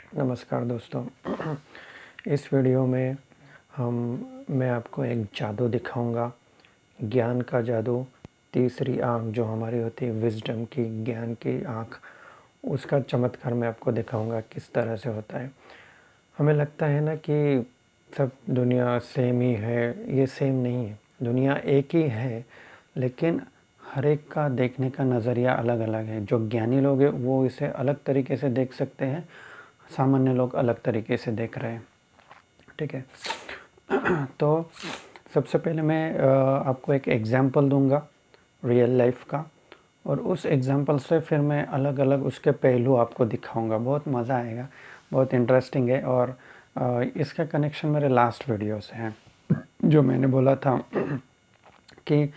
नमस्कार दोस्तों। इस वीडियो में मैं आपको एक जादू दिखाऊंगा, ज्ञान का जादू। तीसरी आँख जो हमारी होती है, विज़डम की, ज्ञान की आँख, उसका चमत्कार मैं आपको दिखाऊंगा किस तरह से होता है। हमें लगता है ना कि सब दुनिया सेम ही है, ये सेम नहीं है। दुनिया एक ही है, लेकिन हर एक का देखने का नज़रिया अलग अलग है। जो ज्ञानी लोग हैं वो इसे अलग तरीके से देख सकते हैं, सामान्य लोग अलग तरीके से देख रहे हैं। ठीक है। तो सबसे पहले मैं आपको एक एग्ज़ाम्पल दूंगा रियल लाइफ का, और उस एग्ज़ाम्पल से फिर मैं अलग अलग उसके पहलू आपको दिखाऊंगा। बहुत मज़ा आएगा, बहुत इंटरेस्टिंग है। और इसका कनेक्शन मेरे लास्ट वीडियो से है, जो मैंने बोला था कि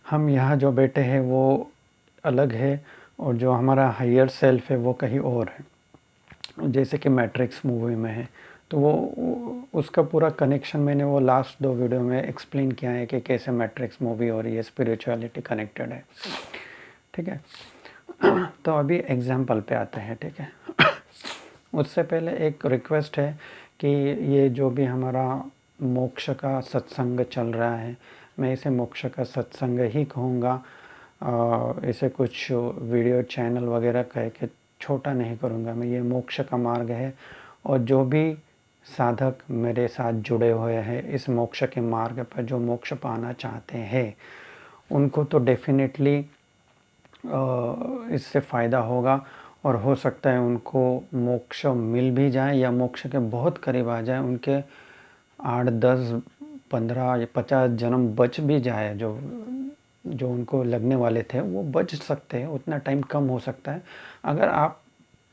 हम यहाँ जो बैठे हैं वो अलग है, और जो हमारा हायर सेल्फ है वो कहीं और है, जैसे कि मैट्रिक्स मूवी में है। तो वो उसका पूरा कनेक्शन मैंने वो लास्ट 2 वीडियो में एक्सप्लेन किया है कि कैसे मैट्रिक्स मूवी और ये स्पिरिचुअलिटी कनेक्टेड है। ठीक है। तो अभी एग्जाम्पल पे आते हैं। ठीक है। उससे पहले एक रिक्वेस्ट है कि ये जो भी हमारा मोक्ष का सत्संग चल रहा है, मैं इसे मोक्ष का सत्संग ही कहूँगा। इसे कुछ वीडियो चैनल वगैरह कह के छोटा नहीं करूँगा मैं। ये मोक्ष का मार्ग है, और जो भी साधक मेरे साथ जुड़े हुए हैं इस मोक्ष के मार्ग पर, जो मोक्ष पाना चाहते हैं, उनको तो डेफिनेटली इससे फ़ायदा होगा। और हो सकता है उनको मोक्ष मिल भी जाए, या मोक्ष के बहुत करीब आ जाए, उनके 8, 10, 15 या 50 जन्म बच भी जाए। जो जो उनको लगने वाले थे वो बच सकते हैं, उतना टाइम कम हो सकता है अगर आप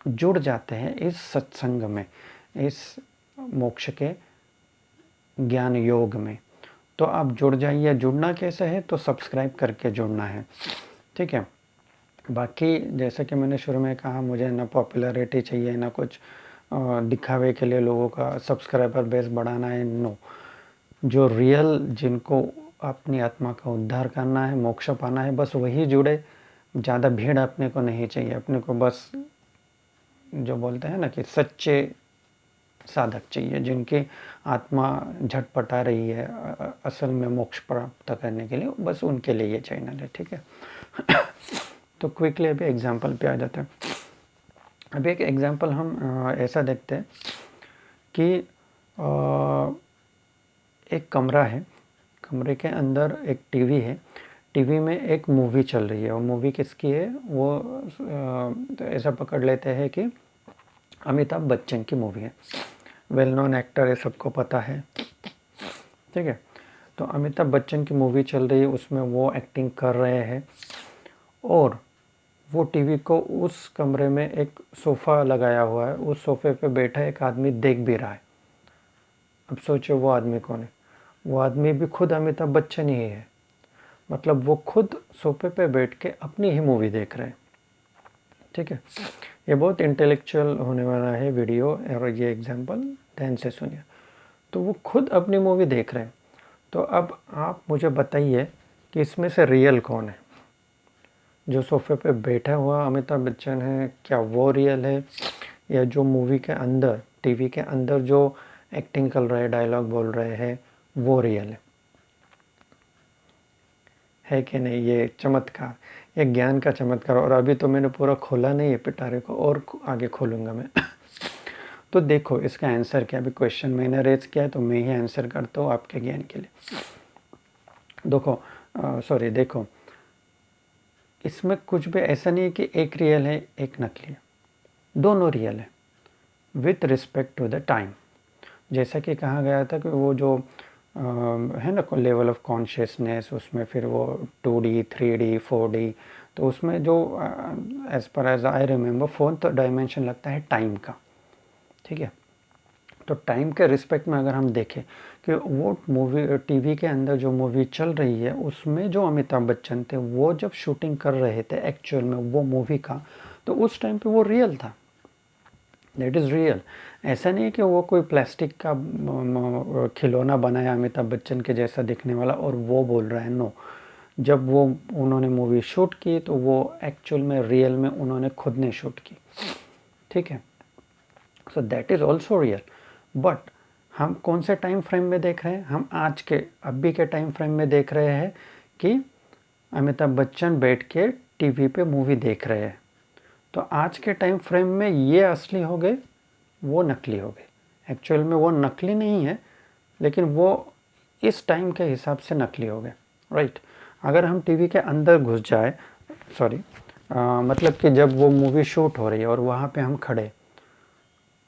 जुड़ जाते हैं इस सत्संग में, इस मोक्ष के ज्ञान योग में। तो आप जुड़ जाइए। जुड़ना कैसे है, तो सब्सक्राइब करके जुड़ना है। ठीक है। बाकी जैसे कि मैंने शुरू में कहा, मुझे ना पॉपुलैरिटी चाहिए, ना कुछ दिखावे के लिए लोगों का सब्सक्राइबर बेस बढ़ाना है। नो, जो रियल, जिनको अपनी आत्मा का उद्धार करना है, मोक्ष पाना है, बस वही जुड़े। ज़्यादा भीड़ अपने को नहीं चाहिए। अपने को बस, जो बोलते हैं ना कि सच्चे साधक चाहिए, जिनकी आत्मा झटपटा रही है असल में मोक्ष प्राप्त करने के लिए, बस उनके लिए ये चैनल है। ठीक है। तो क्विकली अभी एग्जांपल पे आ जाते हैं। अभी एक एग्जांपल हम ऐसा देखते हैं कि एक कमरा है, कमरे के अंदर एक टीवी है। टीवी में एक मूवी चल रही है। वो मूवी किसकी है, वो तो ऐसा पकड़ लेते हैं कि अमिताभ बच्चन की मूवी है। वेल नोन एक्टर है, सबको पता है। ठीक है। तो अमिताभ बच्चन की मूवी चल रही है, उसमें वो एक्टिंग कर रहे हैं, और वो टीवी को, उस कमरे में एक सोफ़ा लगाया हुआ है, उस सोफ़े पे बैठा एक आदमी देख भी रहा है। अब सोचो वो आदमी कौन है। वो आदमी भी खुद अमिताभ बच्चन ही है। मतलब वो खुद सोफ़े पे बैठ के अपनी ही मूवी देख रहे हैं। ठीक है। ये बहुत इंटेलेक्चुअल होने वाला है वीडियो, और ये एग्जांपल ध्यान से सुनिए। तो वो खुद अपनी मूवी देख रहे हैं। तो अब आप मुझे बताइए कि इसमें से रियल कौन है। जो सोफ़े पे बैठा हुआ अमिताभ बच्चन है, क्या वो रियल है, या जो मूवी के अंदर, टीवी के अंदर जो एक्टिंग कर रहे हैं, डायलॉग बोल रहे हैं, वो रियल है कि नहीं। ये चमत्कार, ये ज्ञान का चमत्कार। और अभी तो मैंने पूरा खोला नहीं है पिटारे को, और आगे खोलूँगा मैं। तो देखो इसका आंसर क्या। अभी क्वेश्चन मैंने रेज किया है, तो मैं ही आंसर करता हूँ आपके ज्ञान के लिए। देखो, इसमें कुछ भी ऐसा नहीं है कि एक रियल है एक नकली है, दोनों रियल है with respect to the time. जैसा कि कहा गया था कि वो जो है ना लेवल ऑफ कॉन्शियसनेस, उसमें फिर वो 2D 3D 4D, तो उसमें जो as per as I remember fourth dimension लगता है टाइम का। ठीक है। तो टाइम के रिस्पेक्ट में अगर हम देखें कि वो मूवी, टीवी के अंदर जो मूवी चल रही है, उसमें जो अमिताभ बच्चन थे वो जब शूटिंग कर रहे थे एक्चुअल में वो मूवी का, तो उस टाइम पे वो रियल था। That is real. ऐसा नहीं है कि वो कोई प्लास्टिक का खिलौना बनाया अमिताभ बच्चन के जैसा दिखने वाला और वो बोल रहा है। नो, जब वो उन्होंने मूवी शूट की तो वो एक्चुअल में रियल में उन्होंने खुद ने शूट की। ठीक है। So that is also real. But हम कौन से टाइम फ्रेम में देख रहे हैं? हम आज के अभी के टाइम फ्रेम में देख रहे हैं कि अमिताभ बच्चन बैठ के टीवी पे मूवी देख रहे हैं। तो आज के टाइम फ्रेम में ये असली हो गए, वो नकली हो गए। एक्चुअल में वो नकली नहीं है, लेकिन वो इस टाइम के हिसाब से नकली हो गए, राइट। अगर हम टीवी के अंदर घुस जाए, सॉरी, मतलब कि जब वो मूवी शूट हो रही है और वहाँ पे हम खड़े,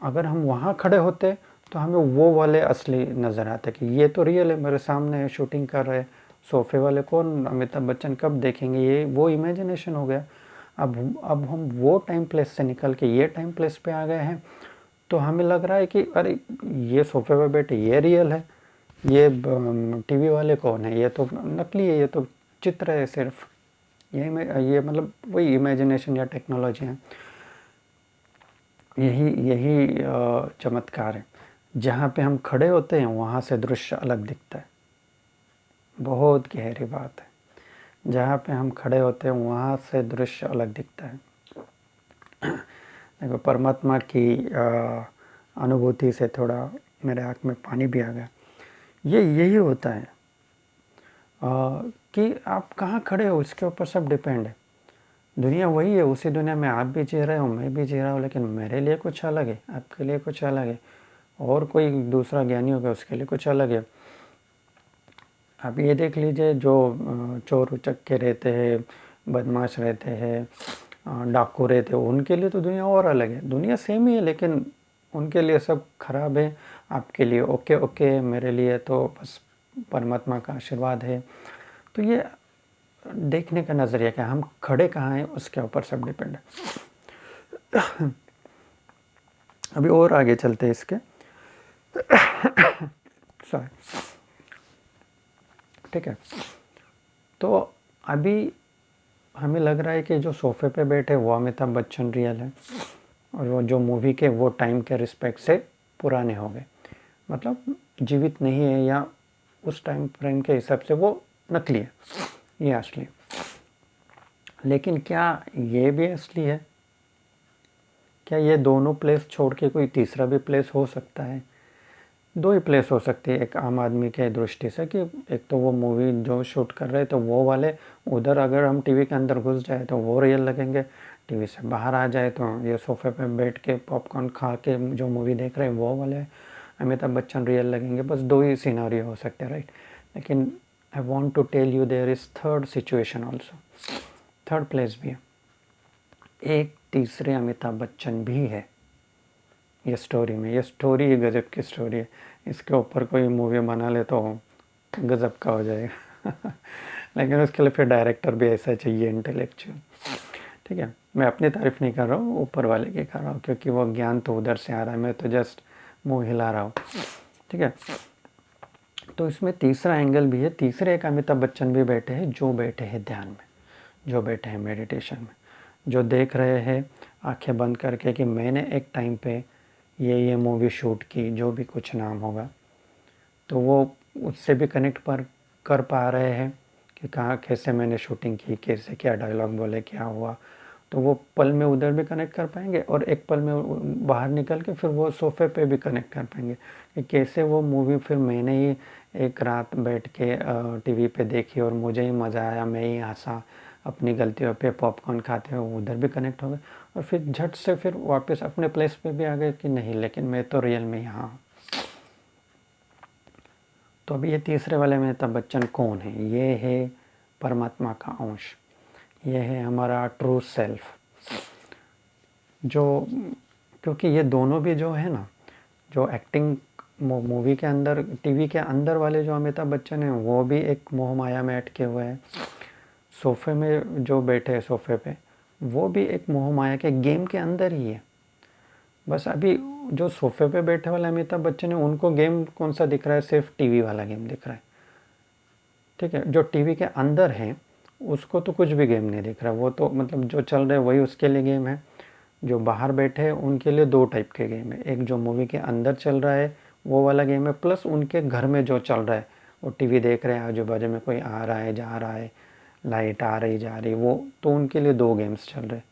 अगर हम वहाँ खड़े होते तो हमें वो वाले असली नज़र आते कि ये तो रियल है, मेरे सामने शूटिंग कर रहे। सोफे वाले कौन, अमिताभ बच्चन कब देखेंगे, ये वो इमेजिनेशन हो गया। अब हम वो टाइम प्लेस से निकल के ये टाइम प्लेस पे आ गए हैं, तो हमें लग रहा है कि अरे ये सोफे पे बैठे ये रियल है, ये टीवी वाले कौन है, ये तो नकली है, ये तो चित्र है सिर्फ। ये मतलब वही इमेजिनेशन या टेक्नोलॉजी है। यही यही चमत्कार है। जहाँ पे हम खड़े होते हैं वहाँ से दृश्य अलग दिखता है। बहुत गहरी बात है। जहाँ पे हम खड़े होते हैं वहाँ से दृश्य अलग दिखता है। देखो, परमात्मा की अनुभूति से थोड़ा मेरे आँख में पानी भी आ गया। ये यही होता है कि आप कहाँ खड़े हो इसके ऊपर सब डिपेंड है। दुनिया वही है, उसी दुनिया में आप भी जी रहे हो, मैं भी जी रहा हूँ, लेकिन मेरे लिए कुछ अलग है, आपके लिए कुछ अलग है, और कोई दूसरा ज्ञानी होगा उसके लिए कुछ अलग है। आप ये देख लीजिए, जो चोर उचक्के रहते हैं, बदमाश रहते हैं, डाकू रहते हैं, उनके लिए तो दुनिया और अलग है। दुनिया सेम ही है, लेकिन उनके लिए सब खराब है, आपके लिए ओके ओके, मेरे लिए तो बस परमात्मा का आशीर्वाद है। तो ये देखने का नज़रिया क्या, हम खड़े कहाँ हैं उसके ऊपर सब डिपेंड है। अभी और आगे चलते हैं इसके। सॉरी, ठीक है। तो अभी हमें लग रहा है कि जो सोफे पे बैठे वो अमिताभ बच्चन रियल है, और वो जो मूवी के वो टाइम के रिस्पेक्ट से पुराने हो गए, मतलब जीवित नहीं है, या उस टाइम फ्रेम के हिसाब से वो नकली है, ये असली। लेकिन क्या ये भी असली है? क्या ये दोनों प्लेस छोड़ के कोई तीसरा भी प्लेस हो सकता है? दो ही प्लेस हो सकती है एक आम आदमी के दृष्टि से, कि एक तो वो मूवी जो शूट कर रहे तो वो वाले, उधर अगर हम टीवी के अंदर घुस जाए तो वो रियल लगेंगे, टीवी से बाहर आ जाए तो ये सोफे पे बैठ के पॉपकॉर्न खा के जो मूवी देख रहे हैं वो वाले अमिताभ बच्चन रियल लगेंगे। बस दो ही सिनारियो हो सकते हैं, राइट। लेकिन I want to tell you there is third situation also, third place भी है, एक तीसरे अमिताभ बच्चन भी है ये स्टोरी में। ये स्टोरी ही गजब की स्टोरी है, इसके ऊपर कोई मूवी बना ले तो गजब का हो जाएगा। लेकिन उसके लिए फिर डायरेक्टर भी ऐसा चाहिए, इंटेलेक्चुअल। ठीक है, मैं अपनी तारीफ नहीं कर रहा हूँ, ऊपर वाले की कर रहा हूँ, क्योंकि वो ज्ञान तो उधर से आ रहा है, मैं तो जस्ट मुँह हिला रहा हूँ। ठीक है, तो इसमें तीसरा एंगल भी है। तीसरे एक अमिताभ बच्चन भी बैठे हैं, जो बैठे हैं ध्यान में, जो बैठे हैं मेडिटेशन में, जो देख रहे हैं आंखें बंद करके कि मैंने एक टाइम पे ये मूवी शूट की, जो भी कुछ नाम होगा, तो वो उससे भी कनेक्ट पर कर पा रहे हैं कि कहाँ कैसे मैंने शूटिंग की, कैसे क्या डायलॉग बोले, क्या हुआ। तो वो पल में उधर भी कनेक्ट कर पाएंगे, और एक पल में बाहर निकल के फिर वो सोफ़े पे भी कनेक्ट कर पाएंगे कि कैसे वो मूवी फिर मैंने ही एक रात बैठ के टीवी पे देखी और मुझे ही मज़ा आया, मैं ही हंसा, अपनी गलतियों पे पॉपकॉर्न खाते हुए उधर भी कनेक्ट हो गए, और फिर झट से फिर वापस अपने प्लेस पे भी आ गए कि नहीं, लेकिन मैं तो रियल में यहाँ हूँ। तो अभी ये तीसरे वाले में अमिताभ बच्चन कौन है? ये है परमात्मा का अंश, ये है हमारा ट्रू सेल्फ। जो, क्योंकि ये दोनों भी जो है ना, जो एक्टिंग मूवी के अंदर, टीवी के अंदर वाले जो अमिताभ बच्चन हैं वो भी एक मोह माया में अटके हुए हैं, सोफे में जो बैठे हैं सोफे पे वो भी एक मोह माया के गेम के अंदर ही है। बस अभी जो सोफे पे बैठे वाले अमिताभ बच्चन है उनको गेम कौन सा दिख रहा है? सिर्फ टीवी वाला गेम दिख रहा है। ठीक है, जो टीवी के अंदर है उसको तो कुछ भी गेम नहीं दिख रहा, वो तो मतलब जो चल रहा है वही उसके लिए गेम है। जो बाहर बैठे हैं उनके लिए दो टाइप के गेम है, एक जो मूवी के अंदर चल रहा है वो वाला गेम है, प्लस उनके घर में जो चल रहा है, वो टीवी देख रहे हैं, आजू बाजू में कोई आ रहा है जा रहा है, लाइट आ रही जा रही, वो तो उनके लिए दो गेम्स चल रहे हैं,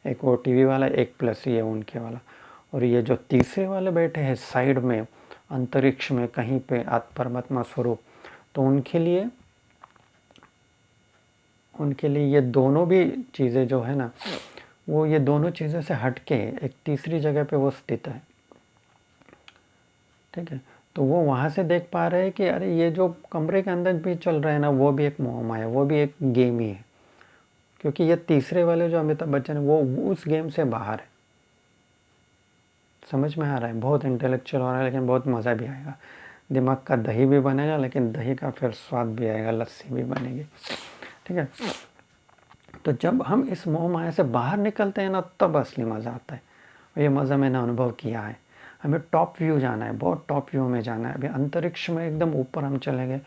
एक वो टीवी वाला, एक प्लस ये उनके वाला। और ये जो तीसरे वाले बैठे हैं साइड में अंतरिक्ष में कहीं पे परमात्मा स्वरूप, तो उनके लिए ये दोनों भी चीज़ें जो है ना, वो ये दोनों चीज़ों से हट के एक तीसरी जगह पे वो स्थित है। ठीक है, तो वो वहाँ से देख पा रहे हैं कि अरे ये जो कमरे के अंदर भी चल रहा है ना, वो भी एक मोह माया, वो भी एक गेम ही है। क्योंकि ये तीसरे वाले जो अमिताभ बच्चन है वो उस गेम से बाहर है। समझ में आ रहा है? बहुत इंटेलेक्चुअल हो रहा है, लेकिन बहुत मज़ा भी आएगा। दिमाग का दही भी बनेगा, लेकिन दही का फिर स्वाद भी आएगा, लस्सी भी बनेगी। ठीक है, तो जब हम इस मोह माया से बाहर निकलते हैं ना, तब असली मज़ा आता है। और ये मज़ा मैंने अनुभव किया है। हमें टॉप व्यू जाना है, बहुत टॉप व्यू में जाना है। अभी अंतरिक्ष में एकदम ऊपर हम चले गए,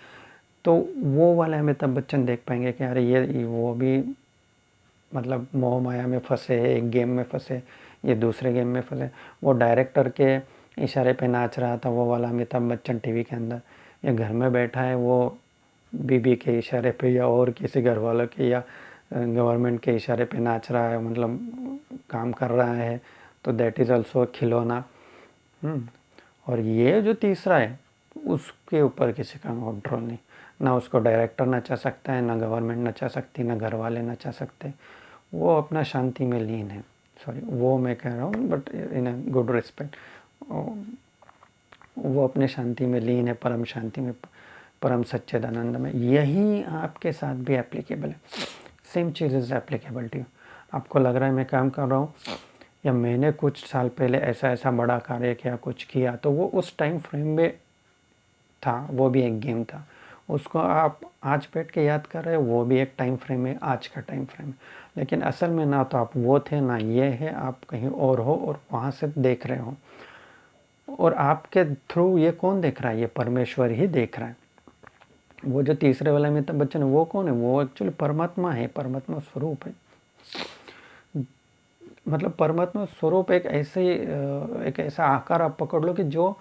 तो वो वाले अमिताभ बच्चन देख पाएंगे कि अरे ये वो भी मतलब मोह माया में फंसे, एक गेम में फंसे, ये दूसरे गेम में फंसे। वो डायरेक्टर के इशारे पे नाच रहा था वो वाला अमिताभ बच्चन टीवी के अंदर, या घर में बैठा है वो बीबी के इशारे पे, या और किसी घर वालों के या गवर्नमेंट के इशारे पे नाच रहा है, मतलब काम कर रहा है, तो दैट इज़ ऑल्सो खिलौना। और ये जो तीसरा है, उसके ऊपर किसी का कंट्रोल नहीं। ना उसको डायरेक्टर नचा सकता है, ना गवर्नमेंट नचा सकती, ना घर वाले नचा सकते। वो अपना शांति में लीन है। सॉरी, वो मैं कह रहा हूँ but in a good respect. वो अपने शांति में लीन है, परम शांति में, परम सच्चिदानंद में। यही आपके साथ भी एप्लीकेबल है। सेम चीज़ इज़ एप्लीकेबल टू यू। आपको लग रहा है मैं काम कर रहा हूँ, या मैंने कुछ साल पहले ऐसा ऐसा बड़ा कार्य किया, कुछ किया, तो वो उस टाइम फ्रेम में था, वो भी एक गेम था। उसको आप आज बैठ के याद कर रहे हो, वो भी एक टाइम फ्रेम है, आज का टाइम फ्रेम है। लेकिन असल में ना तो आप वो थे, ना ये है, आप कहीं और हो और वहाँ से देख रहे हो। और आपके थ्रू ये कौन देख रहा है? ये परमेश्वर ही देख रहा है। वो जो तीसरे वाला अमिताभ बच्चन है, वो कौन है? वो एक्चुअली परमात्मा है, परमात्मा स्वरूप है। मतलब परमात्मा स्वरूप एक ऐसा आकार आप पकड़ लो कि जो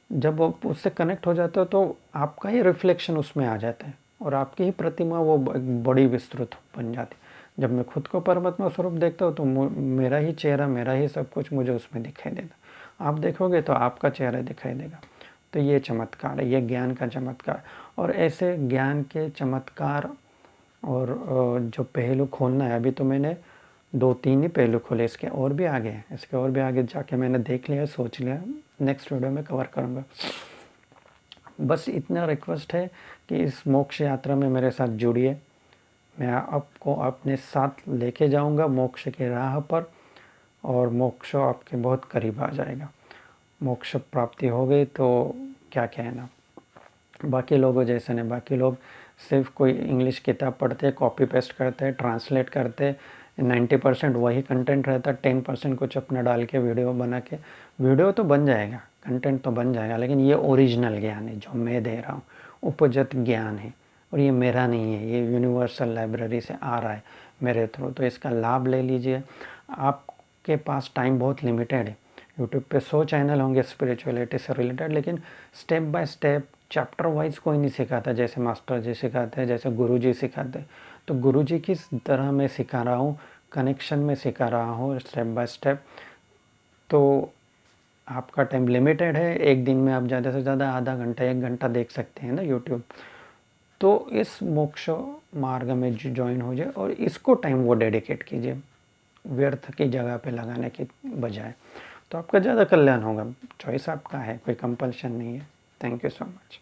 जब आप उससे कनेक्ट हो जाते हो तो आपका ही रिफ्लेक्शन उसमें आ जाता है, और आपकी ही प्रतिमा वो बड़ी विस्तृत बन जाती है। जब मैं खुद को परमात्मा स्वरूप देखता हूँ तो मेरा ही चेहरा, मेरा ही सब कुछ मुझे उसमें दिखाई देता। आप देखोगे तो आपका चेहरा दिखाई देगा। तो ये चमत्कार है, ये ज्ञान का चमत्कार। और ऐसे ज्ञान के चमत्कार और जो पहलू खोलना है, अभी तो मैंने 2-3 ही पहलू खोले, इसके और भी आगे हैं। इसके और भी आगे जाके मैंने देख लिया, सोच लिया, नेक्स्ट वीडियो में कवर करूँगा। बस इतना रिक्वेस्ट है कि इस मोक्ष यात्रा में मेरे साथ जुड़िए। मैं आपको अपने साथ लेके जाऊंगा मोक्ष की राह पर, और मोक्ष आपके बहुत करीब आ जाएगा। मोक्ष प्राप्ति हो गई तो क्या कहना। बाकी लोगों जैसे नहीं, बाकी लोग सिर्फ कोई इंग्लिश किताब पढ़ते, कॉपी पेस्ट करते, ट्रांसलेट करते, 90% वही कंटेंट रहता, 10% कुछ अपना डाल के वीडियो बना के। वीडियो तो बन जाएगा, कंटेंट तो बन जाएगा, लेकिन ये ओरिजिनल ज्ञान है जो मैं दे रहा हूँ, उपजत ज्ञान है। और ये मेरा नहीं है, ये यूनिवर्सल लाइब्रेरी से आ रहा है मेरे थ्रू। तो इसका लाभ ले लीजिए। आपके पास टाइम बहुत लिमिटेड है। यूट्यूब पे 100 चैनल होंगे स्पिरिचुअलिटी से रिलेटेड, लेकिन step by step chapter wise कोई नहीं सिखाता, जैसे मास्टर जी सिखाते हैं, जैसे गुरु जी सिखाते हैं। तो गुरु जी किस तरह मैं सिखा रहा हूँ, कनेक्शन में सिखा रहा हूँ स्टेप बाय स्टेप। तो आपका टाइम लिमिटेड है, एक दिन में आप ज़्यादा से ज़्यादा आधा घंटा 1 घंटा देख सकते हैं ना यूट्यूब। तो इस मोक्ष मार्ग में ज्वाइन हो जाए और इसको टाइम वो डेडिकेट कीजिए, व्यर्थ की जगह पे लगाने की बजाय। तो आपका ज़्यादा कल्याण होगा। चॉइस आपका है, कोई कंपल्शन नहीं है। Thank you so much.